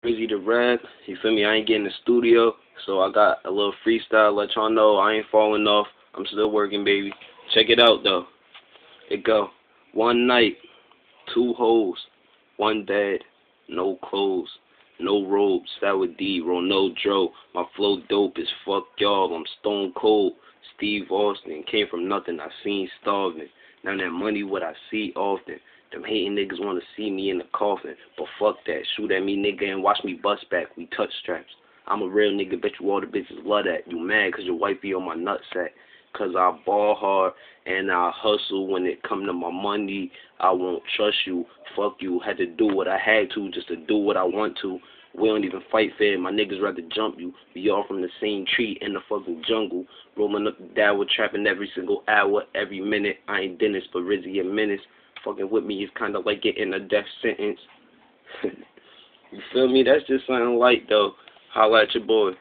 Rizzy the Rap. You feel me? I ain't getting the studio, so I got a little freestyle. Let y'all know I ain't falling off. I'm still working, baby. Check it out though. It go. One night, two hoes, one dad, no clothes, no robes. That with D, Ronaldo. My flow dope as fuck, y'all. I'm stone cold. Steve Austin came from nothing. I seen starving. Now that money, what I see often. Them hating niggas wanna see me in the coffin, but fuck that. Shoot at me, nigga, and watch me bust back. We touch straps. I'm a real nigga, bet you all the bitches love that. You mad cause your wife be on my nutsack. Cause I ball hard and I hustle when it come to my money. I won't trust you. Fuck you. Had to do what I had to just to do what I want to. We don't even fight fair. My niggas rather jump you. We all from the same tree in the fucking jungle. Rolling up the Dower, trapping every single hour, every minute. I ain't Dennis, but Rizzy a menace. Fucking with me is kind of like getting a death sentence. You feel me? That's just something light, though. Holla at your boy.